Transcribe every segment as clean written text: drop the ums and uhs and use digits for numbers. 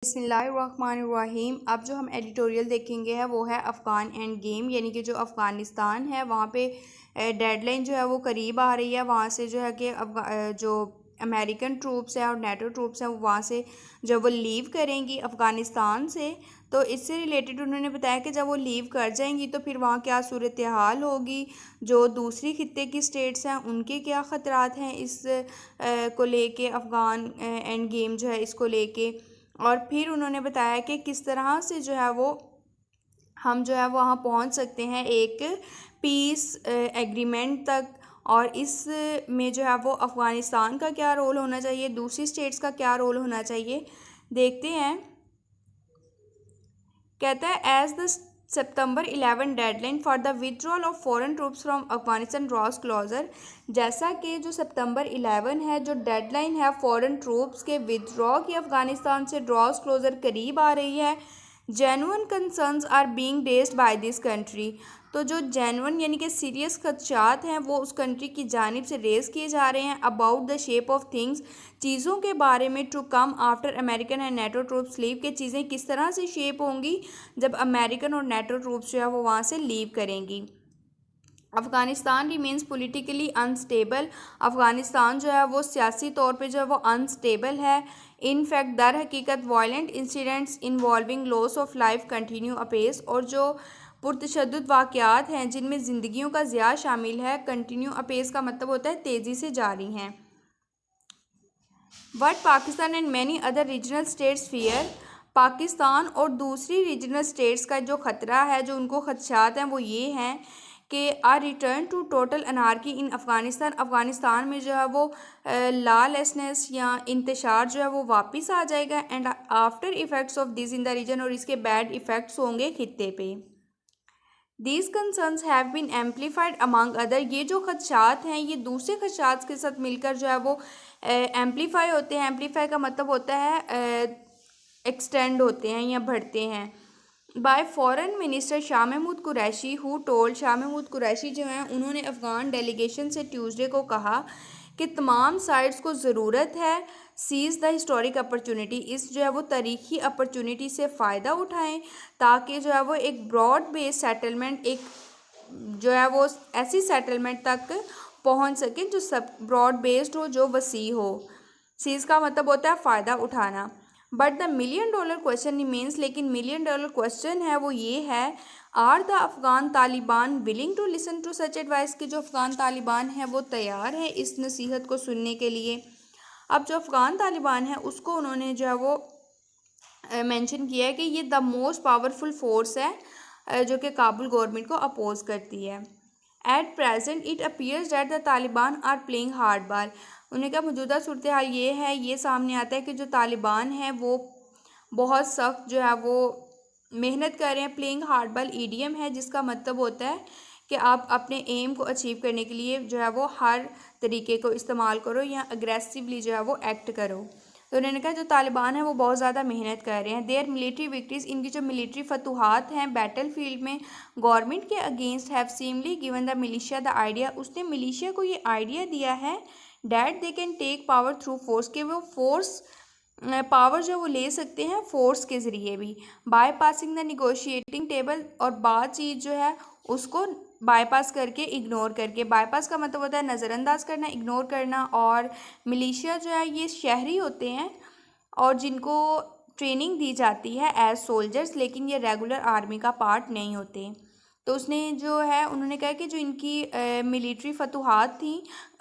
बिस्मिल्लाहिर्रहमानिर्रहीम। अब जो हम एडिटोरियल देखेंगे है वो है अफ़गान एंड गेम, यानी कि जो अफ़गानिस्तान है वहाँ पे डेडलाइन जो है वो करीब आ रही है। वहाँ से जो है कि जो अमेरिकन ट्रूप्स हैं और नेटो ट्रूप्स हैं वो वहाँ से जब वो लीव करेंगी अफ़गानिस्तान से, तो इससे रिलेटेड उन्होंने बताया कि जब वो लीव कर जाएंगी तो फिर वहाँ क्या सूरत हाल होगी, जो दूसरी खित्ते की स्टेट्स हैं उनके क्या ख़तरात हैं इस को लेके, अफ़गान एंड गेम जो है इसको लेके। और फिर उन्होंने बताया कि किस तरह से जो है वो हम जो है वहाँ पहुँच सकते हैं एक पीस एग्रीमेंट तक, और इस में जो है वो अफ़गानिस्तान का क्या रोल होना चाहिए, दूसरी स्टेट्स का क्या रोल होना चाहिए, देखते हैं। कहता है as the September 11 deadline for the withdrawal of foreign troops from Afghanistan draws closer. जैसा कि जो सितंबर 11 है, जो डेडलाइन है फॉरेन ट्रूप्स के विड्रॉ की अफगानिस्तान से ड्रॉज क्लोजर करीब आ रही है। Genuine concerns are being raised by this country. तो जो जेन्युइन यानी कि सीरियस खदशात हैं वो उस कंट्री की जानिब से रेज़ किए जा रहे हैं। About the shape of things, चीज़ों के बारे में, to come after American and NATO troops leave, के चीज़ें किस तरह से शेप होंगी जब अमेरिकन और नेटो ट्रूप्स जो है वो वहाँ से लीव करेंगी। Afghanistan remains politically unstable. Afghanistan जो है वो सियासी तौर पे जो है वो अनस्टेबल है। इन फैक्ट दर हकीकत violent incidents involving loss of life continue अपेस। और जो पुरतशद्दुद वाक़यात हैं जिनमें ज़िंदगियों का ज़िया शामिल है, कंटिन्यू अपेस का मतलब होता है तेज़ी से जारी हैं। What Pakistan and many other regional states fear. Pakistan और दूसरी रीजनल स्टेट्स का जो ख़तरा है, जो उनको खदशात हैं वो ये हैं कि are return to total anarchy in Afghanistan. Afghanistan में जो है वो लॉलेसनेस या इंतशार जो है वो वापस आ जाएगा। And after effects of this in the region, और इसके बैड इफ़ेक्ट्स होंगे खित्ते पे। These concerns have been amplified among other. ये जो खदशात हैं ये दूसरे खदशात के साथ मिलकर जो है वो एम्पलीफाई होते हैं। एम्पलीफाई का मतलब होता है एक्सटेंड होते हैं या बढ़ते हैं। By foreign minister Shah Mahmood Qureshi who told. Shah Mahmood Qureshi जो हैं उन्होंने अफ़गान डेलीगेशन से ट्यूसडे को कहा कि तमाम साइड्स को ज़रूरत है सीज़ द हिस्टोरिक अपॉर्चुनिटी, इस जो है वो तारीखी अपॉर्चुनिटी से फ़ायदा उठाएं ताकि जो है वो एक ब्रॉड बेस सेटलमेंट, एक जो है वो ऐसी सेटलमेंट तक पहुंच सके जो सब ब्रॉड बेस्ड हो, जो वसी हो। सीज़ का मतलब होता है फ़ायदा उठाना। But the million dollar question remains, लेकिन मिलियन डॉलर क्वेश्चन है वो ये है, are the Afghan Taliban willing to listen to such advice, कि जो अफ़गान तालिबान है वो तैयार है इस नसीहत को सुनने के लिए। अब जो अफ़गान तालिबान है उसको उन्होंने जो है वो मेंशन किया है कि ये द मोस्ट पावरफुल फोर्स है जो कि काबुल गवर्नमेंट को अपोज करती है। At present it appears that the Taliban are playing hard ball. उन्हें कहा मौजूदा सूरत हाल ये है, ये सामने आता है कि जो तालिबान है वो बहुत सख्त जो है वो मेहनत कर रहे हैं। प्लेइंग हार्ड बाल ईडीएम है जिसका मतलब होता है कि आप अपने एम को अचीव करने के लिए जो है वो हर तरीके को इस्तेमाल करो या अग्रेसिवली जो है वो एक्ट करो। तो उन्होंने कहा जो तालिबान है वो बहुत ज़्यादा मेहनत कर रहे हैं। देयर मिलिट्री विक्ट्रीज, इनकी जो मिलिट्री फतूहात हैं बैटल फील्ड में गवर्नमेंट के against have seemingly given the militia the idea. उसने मिलिशिया को ये आइडिया दिया है that they can take power through force, के वो फोर्स पावर जो वो ले सकते हैं फोर्स के ज़रिए भी। By passing the negotiating table, और बातचीत जो है उसको बाईपास करके, इग्नोर करके। बाईपास का मतलब होता है नज़रअंदाज करना, इग्नोर करना। और मिलिशिया जो है ये शहरी होते हैं और जिनको ट्रेनिंग दी जाती है एज सोल्जर्स, लेकिन ये रेगुलर आर्मी का पार्ट नहीं होते। तो उसने जो है उन्होंने कहा कि जो इनकी मिलिट्री फतूहात थी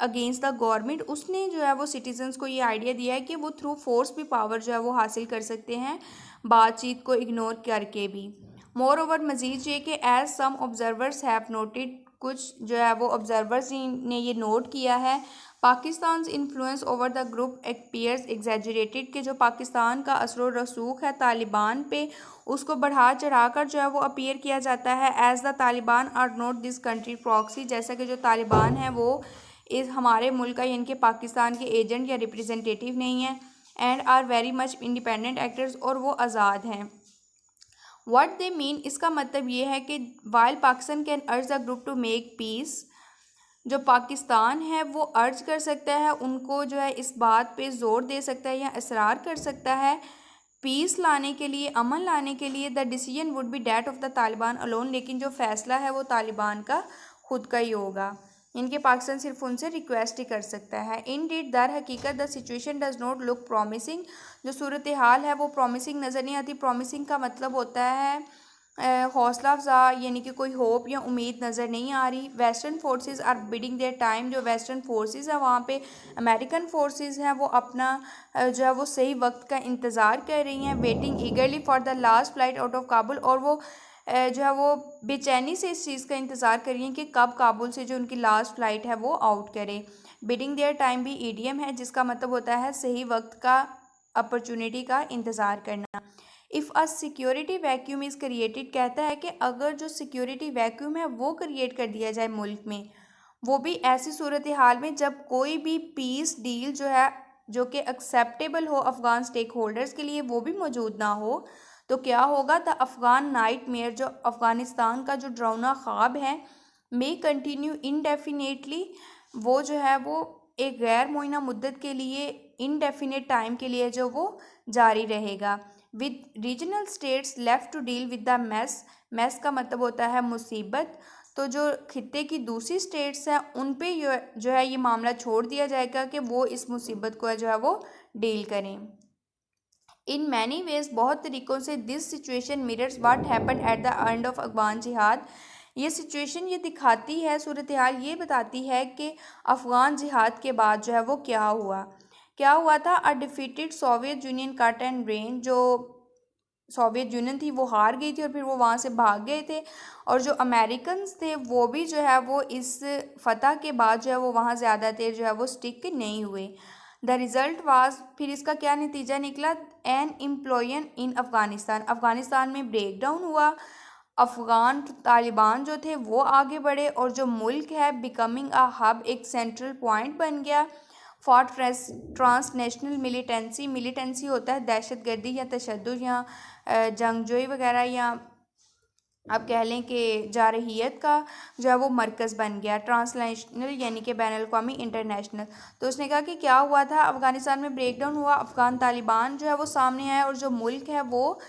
अगेंस्ट द गवर्नमेंट, उसने जो है वो सिटीजन्स को ये आइडिया दिया है कि वो थ्रू फोर्स भी पावर जो है वो हासिल कर सकते हैं, बातचीत को इग्नोर करके भी। मोर ओवर मज़ीद ये कि as some observers have noted, कुछ जो है वो ऑब्जर्वर्स ने ये नोट किया है, Pakistan influence over the group appears exaggerated, के जो पाकिस्तान का असर रसूख है तालिबान पे उसको बढ़ा चढ़ाकर जो है वो अपीयर किया जाता है। As the Taliban are not this country proxy, जैसा कि जो तालिबान है वो इस हमारे मुल्क का यानी कि पाकिस्तान के एजेंट या रिप्रेजेंटेटिव नहीं है। And are very much independent actors, और वो आज़ाद हैं। व्हाट दे मीन, इसका मतलब ये है कि while Pakistan can urge the group to make peace, जो पाकिस्तान है वो अर्ज कर सकता है उनको जो है इस बात पे ज़ोर दे सकता है या इसरार कर सकता है पीस लाने के लिए, अमन लाने के लिए the decision would be that of the Taliban alone, लेकिन जो फैसला है वो तालिबान का खुद का ही होगा। इनके पाकिस्तान सिर्फ उनसे रिक्वेस्ट ही कर सकता है। इन डीड दर हकीकत the situation does not look promising, जो सूरत हाल है वो प्रॉमिसिंग नज़र नहीं आती। प्रॉमिसिंग का मतलब होता है हौसला अफजा, यानी कि कोई होप या उम्मीद नज़र नहीं आ रही। Western forces are biding their time, जो वेस्टर्न फोर्सेस है वहाँ पे अमेरिकन फोर्सेस हैं वो अपना जो है वो सही वक्त का इंतज़ार कर रही हैं। Waiting ईगरली for the last flight out of Kabul, और वो जो है वो बेचैनी से इस चीज़ का इंतज़ार कर रही हैं कि कब काबुल से जो उनकी लास्ट फ़्लाइट है वो आउट करे। बिडिंग देयर टाइम भी ईडीएम है, जिसका मतलब होता है सही वक्त का, अपॉर्चुनिटी का इंतज़ार करना। If a security vacuum is created, कहता है कि अगर जो सिक्योरिटी वैक्यूम है वो क्रिएट कर दिया जाए मुल्क में, वो भी ऐसी सूरत हाल में जब कोई भी पीस डील जो है जो कि एक्सेप्टेबल हो अफ़गान स्टेक होल्डर्स के लिए वो भी मौजूद ना हो, तो क्या होगा? द अफ़गान नाइट मेयर, जो अफ़गानिस्तान का जो डरावना ख्वाब है, मे कंटिन्यू इनडेफिनेटली, वो जो है वो एक गैर मुअय्यना मुद्दत के लिए, इनडेफिनेट टाइम के लिए जो वो जारी रहेगा। With regional states left to deal with the mess, mess का मतलब होता है मुसीबत, तो जो खित्ते की दूसरी स्टेट्स हैं उन पे जो है ये मामला छोड़ दिया जाएगा कि वो इस मुसीबत को जो है वो डील करें। इन मैनी वेज, बहुत तरीक़ों से, this situation mirrors what happen at the end of Afghan जिहाद, ये सिचुएशन ये दिखाती है, सूरत हाल ये बताती है कि अफ़गान जिहाद के बाद जो है वो क्या हुआ था। A defeated Soviet Union cut and ran, जो सोवियत यूनियन थी वो हार गई थी और फिर वो वहाँ से भाग गए थे, और जो अमेरिकन थे वो भी जो है वो इस फतह के बाद जो है वो वहाँ ज़्यादा देर जो है वो स्टिक नहीं हुए। द रिज़ल्ट वाज, फिर इसका क्या नतीजा निकला? एन इम्प्लॉयन इन अफ़गानिस्तान, अफ़गानिस्तान में ब्रेक डाउन हुआ। अफ़गान तालिबान जो थे वो आगे बढ़े, और जो मुल्क है बिकमिंग अ हब, एक सेंट्रल पॉइंट बन गया फॉर ट्रांसनेशनल मिलिटेंसी, मिलिटेंसी होता है दहशत गर्दी या तशद्दुद या जंगजोई वगैरह, या आप कह लें कि जारहियत का जो है वो मरकज़ बन गया। ट्रांसनेशनल यानी कि बैनुल अक़वामी, इंटरनेशनल। तो उसने कहा कि क्या हुआ था, अफ़गानिस्तान में ब्रेक डाउन हुआ, अफ़गान तालिबान जो है वो सामने आया, और जो मुल्क है वो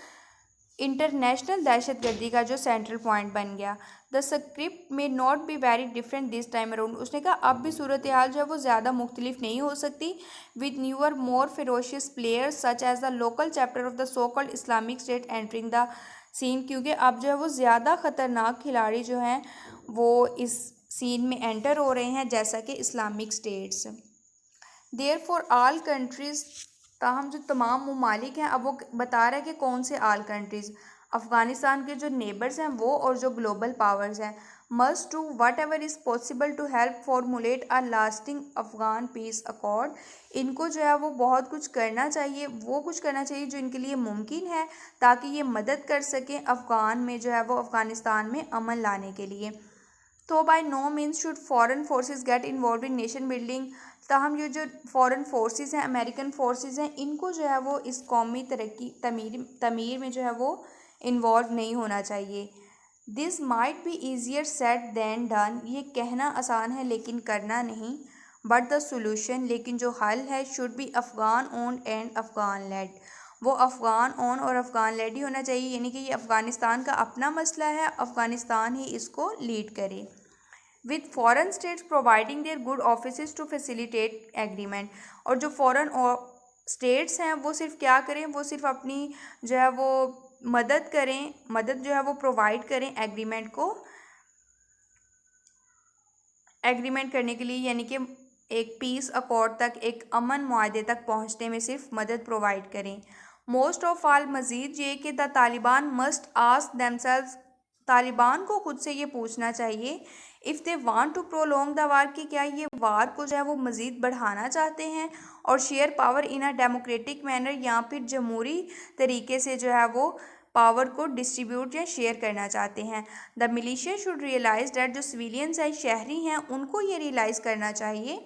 इंटरनेशनल दहशत गर्दी का जो सेंट्रल पॉइंट बन गया। द स्क्रिप्ट में not be very different this time around, उसने कहा अब भी सूरत हाल जो है वो ज़्यादा मुख्तलिफ नहीं हो सकती। With newer more ferocious players such as the local chapter of the so called Islamic State entering the scene, क्योंकि अब जो है वो ज़्यादा ख़तरनाक खिलाड़ी जो हैं वो इस सीन में एंटर हो रहे हैं, जैसा कि Islamic States. Therefore all countries, ताहम जो तमाम ममालिक हैं, अब वो बता रहा है कि कौन से आल कंट्रीज़, अफ़गानिस्तान के जो नेबर्स हैं वो और जो ग्लोबल पावर्स हैं, must do whatever is possible to help formulate a lasting Afghan peace accord, इनको जो है वो बहुत कुछ करना चाहिए, वो कुछ करना चाहिए जो इनके लिए मुमकिन है, ताकि ये मदद कर सकें अफ़गान में जो है वो अफ़गानिस्तान में अमन लाने के लिए। तो by no means should foreign forces get involved in nation building, ताहम ये जो फॉरेन फोर्सेस हैं, अमेरिकन फोर्सेस हैं, इनको जो है वो इस कौमी तरक्की तमीर में जो है वो इन्वॉल्व नहीं होना चाहिए। This might be easier said then done, ये कहना आसान है लेकिन करना नहीं। बट द सोल्यूशन, लेकिन जो हल है, should be Afghan owned and Afghan led, वो अफ़गान ओन और अफ़गान लेड ही होना चाहिए, यानी कि ये अफ़गानिस्तान का अपना मसला है, अफ़गानिस्तान ही इसको लीड करे। With foreign states providing their good office to facilitate agreement, और जो फॉरेन स्टेट्स हैं वो सिर्फ क्या करें, वो सिर्फ अपनी जो है वो मदद करें, मदद जो है वो प्रोवाइड करें एग्रीमेंट करने के लिए, यानी कि एक पीस अकॉर्ड तक, एक अमन मुआहदे तक पहुंचने में सिर्फ मदद प्रोवाइड करें। मोस्ट ऑफ ऑल, मज़ीद ये कि the Taliban must ask themselves, Taliban को खुद से ये पूछना चाहिए, if they want to prolong the war, कि क्या ये वार को जो है वो मज़ीद बढ़ाना चाहते हैं, और share power in a democratic manner, या फिर जमहूरी तरीके से जो है वो पावर को डिस्ट्रीब्यूट या शेयर करना चाहते हैं। The militia should realize that, जो सिविलियंस हैं, शहरी हैं, उनको ये रियलाइज़ करना चाहिए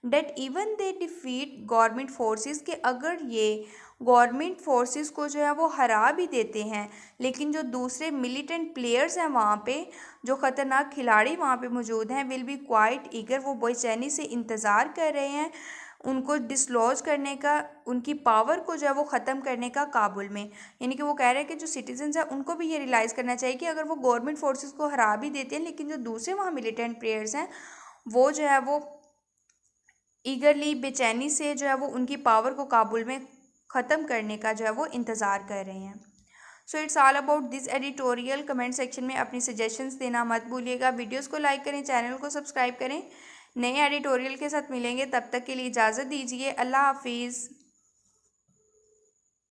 that even they defeat government forces, के अगर ये गवर्नमेंट फोर्सेस को जो है वो हरा भी देते हैं, लेकिन जो दूसरे मिलिटेंट प्लेयर्स हैं वहाँ पे, जो ख़तरनाक खिलाड़ी वहाँ पे मौजूद हैं, विल बी क्वाइट ईगर, वो बेचैनी से इंतज़ार कर रहे हैं उनको डिसलॉज करने का, उनकी पावर को जो है वो ख़त्म करने का काबुल में। यानी कि वो कह रहे हैं कि जो सिटीजन्स हैं उनको भी ये रियलाइज़ करना चाहिए कि अगर वो गवर्नमेंट फोर्सेस को हरा भी देते हैं, लेकिन जो दूसरे वहाँ मिलिटेंट प्लेयर्स हैं वो जो है वो ईगरली, बेचैनी से जो है वो उनकी पावर को काबुल में ख़त्म करने का जो है वो इंतज़ार कर रहे हैं। So it's all about this editorial. Comment section में अपनी सजेशंस देना मत भूलिएगा। वीडियोस को लाइक करें, चैनल को सब्सक्राइब करें। नए एडिटोरियल के साथ मिलेंगे, तब तक के लिए इजाज़त दीजिए। अल्लाह हाफिज़।